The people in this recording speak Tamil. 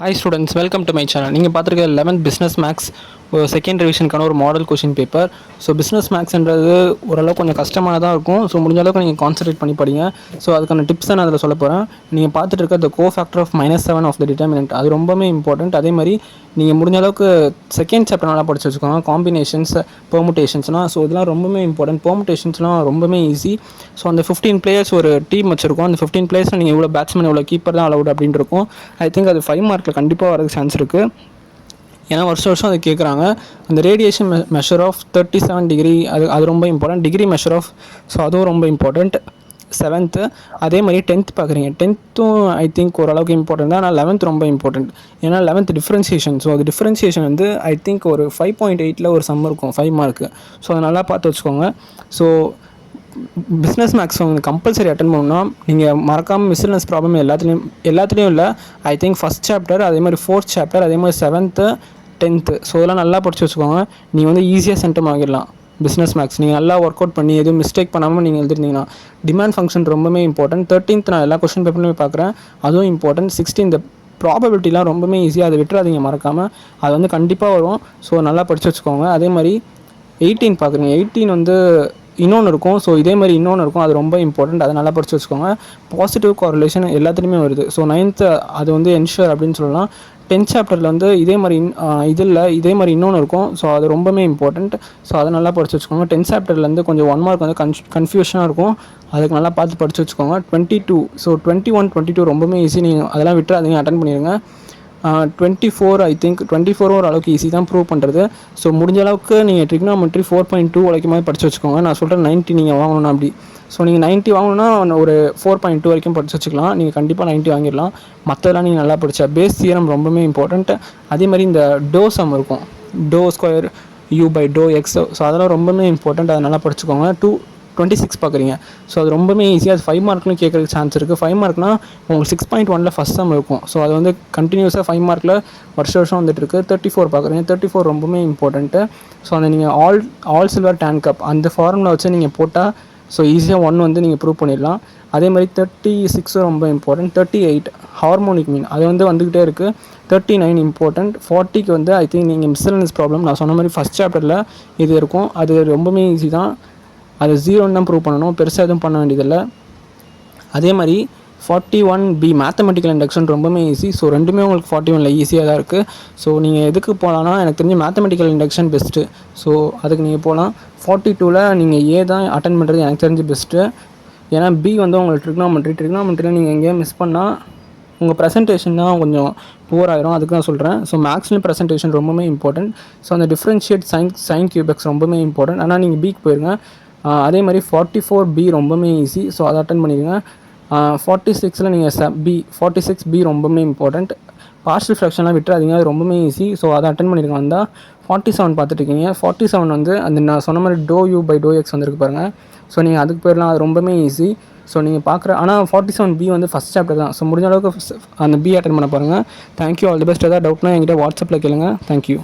Hi students, welcome to my channel. நீங்கள் பார்த்துருக்க 11th பிஸ்னஸ் மேக்ஸ் ஒரு செகண்ட் ரிவிஷனுக்கான ஒரு model question paper. So business மேக்ஸ்ன்றது ஓரளவுக்கு கொஞ்சம் கஷ்டமானதாக இருக்கும். ஸோ முடிஞ்ச அளவுக்கு நீங்கள் கான்சன்ட்ரேட் பண்ணி படிங்க. ஸோ அதுக்கான டிப்ஸ் நான் அதில் சொல்ல போகிறேன். நீங்கள் பார்த்துட்டு இருக்க the cofactor of -7 of the determinant, அது ரொம்பவே இம்பார்ட்டன்ட். அதே மாதிரி நீங்கள் முடிஞ்ச அளவுக்கு செகண்ட் சாப்டர் நல்லா படிச்சு வச்சுக்கோங்க. காம்பினேஷன்ஸ், பெர்முடேஷன்ஸ்லாம், ஸோ இதெல்லாம் ரொம்பவே இம்பார்ட்டன்ட். பெர்முடேஷன்ஸ்லாம் ரொம்பவே ஈஸி. ஸோ அந்த 15 பிளேயர்ஸ் ஒரு டீம் வச்சுருக்கோம். அந்த 15 பிளேயர்ஸில் நீங்கள் இவ்வளோ பேட்ஸ்மேன், இவ்வளோ கீப்பர் தான் அலவுட் அப்படின்னு இருக்கும். ஐ திங்க் அது 5 மார்க்கில் கண்டிப்பாக வரதுக்கு சான்ஸ் இருக்குது. ஏன்னா வருஷம் அதை கேட்குறாங்க. அந்த ரேடியேஷன் மெஷர் ஆஃப் 37 டிகிரி, அது ரொம்ப important. Degree measure of, so அதுவும் ரொம்ப இம்பார்ட்டண்ட். 7th அதே மாதிரி 10th பார்க்குறீங்க. 10த்தும் ஐ திங்க் ஓரளவுக்கு இம்பார்ட்டன்ட் தான். ஆனால் 11th ரொம்ப இம்பார்ட்டன்ட். ஏன்னா 11th டிஃப்ரென்சியேஷன். ஸோ அது டிஃப்ரென்சியேஷன் வந்து ஐ திங்க் ஒரு 5.8 ஒரு சம் இருக்கும், 5 மார்க்கு. ஸோ அதை நல்லா பார்த்து வச்சுக்கோங்க. ஸோ பிஸ்னஸ் மேக்ஸ் உங்களுக்கு கம்பல்சரி அட்டன் பண்ணணும்னா நீங்கள் மறக்காமல் மிஸ்லெனஸ் ப்ராப்ளம் எல்லாத்துலேயும் இல்லை. ஐ திங்க் ஃபஸ்ட் சாப்டர், அதே மாதிரி 4th சாப்டர், அதே மாதிரி 7th 10th, ஸோ இதெல்லாம் நல்லா படித்து வச்சுக்கோங்க. நீங்கள் வந்து ஈஸியாக சென்டம் ஆகிடலாம். பிஸ்னஸ் மேக்ஸ் நீங்கள் நல்லா ஒர்க் அவுட் பண்ணி எதுவும் மிஸ்டேக் பண்ணாமல் நீங்கள் எழுதிருந்தீங்கன்னா. டிமாண்ட் ஃபங்க்ஷன் ரொம்பவே இம்பார்ட்டன்ட். 13th நான் எல்லா கொஸ்டின் பேப்பர்லையுமே பார்க்குறேன், அதுவும் இம்பார்ட்டன்ட். 16th ப்ராபபிலிட்டிலாம் ரொம்பவே ஈஸியாக, அதை விட்டுறாதீங்க மறக்காமல். அது வந்து கண்டிப்பாக வரும். ஸோ நல்லா படித்து வச்சுக்கோங்க. அதே மாதிரி 18 பார்க்குறீங்க. 18 வந்து இன்னொன்று இருக்கும். ஸோ இதே மாதிரி இன்னொன்று இருக்கும், அது ரொம்ப இம்பார்ட்டண்ட். அதை நல்லா படித்து வச்சுக்கோங்க. பாசிட்டிவ் கோரிலேஷன் எல்லாத்துலேயுமே வருது. ஸோ 9th அது வந்து என்ஷூர் அப்படின்னு சொல்லலாம். 10th சாப்டரில் வந்து இதே மாதிரி இதே மாதிரி இன்னொன்று இருக்கும். ஸோ அது ரொம்பவே இம்பார்ட்டண்ட். ஸோ அதை நல்லா படித்து வச்சுக்கோங்க. 10th சாப்டர்லேருந்து கொஞ்சம் 1 மார்க் வந்து கன்ஃபியூஷனாக இருக்கும். அதுக்கு நல்லா பார்த்து படித்து வச்சுக்கோங்க. 22, ஸோ 21, 22 ரொம்பவே ஈஸி. நீங்கள் அதெல்லாம் விட்டுறாதீங்க, அட்டன் பண்ணிடுங்க. 24 ஐ திங்க் 24 ஓரளவுக்கு ஈஸி தான் ப்ரூவ் பண்ணுறது. ஸோ முடிஞ்ச அளவுக்கு நீங்கள் ட்ரிக்னாமெட்ரி 4.2 வரைக்கும் மாதிரி படித்து வச்சுக்கோங்க. நான் சொல்கிறேன் 90 நீங்கள் வாங்கணும்னா அப்படி. ஸோ நீங்கள் 90 வாங்கணுன்னா ஒரு 4.2 வரைக்கும் படித்து வச்சுக்கலாம். நீங்கள் கண்டிப்பாக 90 வாங்கிடலாம். மற்றதெல்லாம் நீங்கள் நல்லா படித்தா. பேஸ் தியரம் ரொம்பவே இம்பார்ட்டண்ட். அதே மாதிரி இந்த டோ சம் இருக்கும், டோ ஸ்கொயர் u/டோ எக்ஸ், ஸோ அதெல்லாம் ரொம்பவே இம்பார்ட்டண்ட். அதை நல்லா படிச்சுக்கோங்க. 26 பார்க்குறீங்க. ஸோ அது ரொம்பவே ஈஸியாக. அது 5 மார்க்லையும் கேட்குறதுக்கு சான்ஸ் இருக்குது. 5 மார்க்னால் உங்களுக்கு 6.1 ஃபஸ்ட் சம் இருக்கும். ஸோ அது வந்து கண்டினியூஸாக 5 மார்க்கில் வருஷம் வந்துட்டுருக்கு. 34 பார்க்குறீங்க. 34 ரொம்பவே இம்பார்ட்டண்ட்டு. ஸோ அந்த நீங்கள் ஆல் சில்வர் டேன் கப் அந்த ஃபார்முலா வச்சு நீங்கள் போட்டால் ஸோ ஈஸியாக 1 வந்து நீங்கள் ப்ரூவ் பண்ணிடலாம். அதே மாதிரி 36 ரொம்ப இம்பார்ட்டன்ட். 38 ஹார்மோனிக் மீன், அது வந்து வந்துக்கிட்டே இருக்குது. 39 இம்பார்ட்டன்ட். 40க்கு வந்து ஐ திங்க் நீங்கள் மிஸ்லெனஸ் ப்ராப்ளம் நான் சொன்ன மாதிரி ஃபஸ்ட் சாப்டரில் இது இருக்கும். அது ரொம்பவே ஈஸி தான். அது 0ன்னு தான் ப்ரூவ் பண்ணணும், பெருசாக எதுவும் பண்ண வேண்டியதில்லை. அதே மாதிரி 41B மேத்தமெட்டிக்கல் இண்டக்ஷன் ரொம்பவே ஈஸி. ஸோ ரெண்டுமே உங்களுக்கு 41ல் ஈஸியாக தான் இருக்குது. ஸோ நீங்கள் எதுக்கு போகலான்னா, எனக்கு தெரிஞ்சு மேத்தமெட்டிக்கல் இண்டக்ஷன் பெஸ்ட்டு. ஸோ அதுக்கு நீங்கள் போகலாம். 42ல் நீங்கள் ஏ தான் அட்டன் பண்ணுறது எனக்கு தெரிஞ்சு பெஸ்ட்டு. ஏன்னா பி வந்து உங்களுக்கு ட்ரிக்னாமெட்ரியில் நீங்கள் எங்கேயும் மிஸ் பண்ணால் உங்கள் ப்ரெசன்டேஷன் தான் கொஞ்சம் புவர் ஆகிரும். அதுக்கு தான் சொல்கிறேன். ஸோ மேக்ஸ்லேயும் ப்ரெசன்டேஷன் ரொம்பவே இம்பார்ட்டன்ட். ஸோ அந்த டிஃப்ரென்ஷியேட் சைன் கியூபெக்ஸ் ரொம்பவே இம்பார்ட்டன்ட். ஆனால் நீங்கள் பிக்கு போயிருங்க. அதே மாதிரி 44B ரொம்பவே ஈஸி. ஸோ அதை அட்டன் பண்ணிடுங்க. 46ல் நீங்கள் 46B ரொம்பவே இம்பார்ட்டண்ட். பார்ஷியல் ஃப்ராக்ஷன்லாம் விட்டுறாதீங்க, அது ரொம்பவே ஈஸி. ஸோ அதை அட்டன் பண்ணியிருக்காங்க. வந்தால் 47 பார்த்துட்ருக்கீங்க. 47 வந்து அந்த நான் சொன்ன மாதிரி டோ u/டோ எக்ஸ் வந்துருக்கு பாருங்கள். ஸோ நீங்கள் அதுக்கு போயிடலாம், அது ரொம்பவே ஈஸி. ஸோ நீங்கள் பார்க்குற ஆனால் 47B வந்து ஃபஸ்ட் சாப்டர் தான். ஸோ முடிஞ்ச அளவுக்கு அந்த பி அட்டன் பண்ண பாருங்கள். Thank you, all the best. ஏதாவது டவுட்னா என்கிட்ட வாட்ஸ்அப்பில் கேளுங்க. தேங்க்யூ.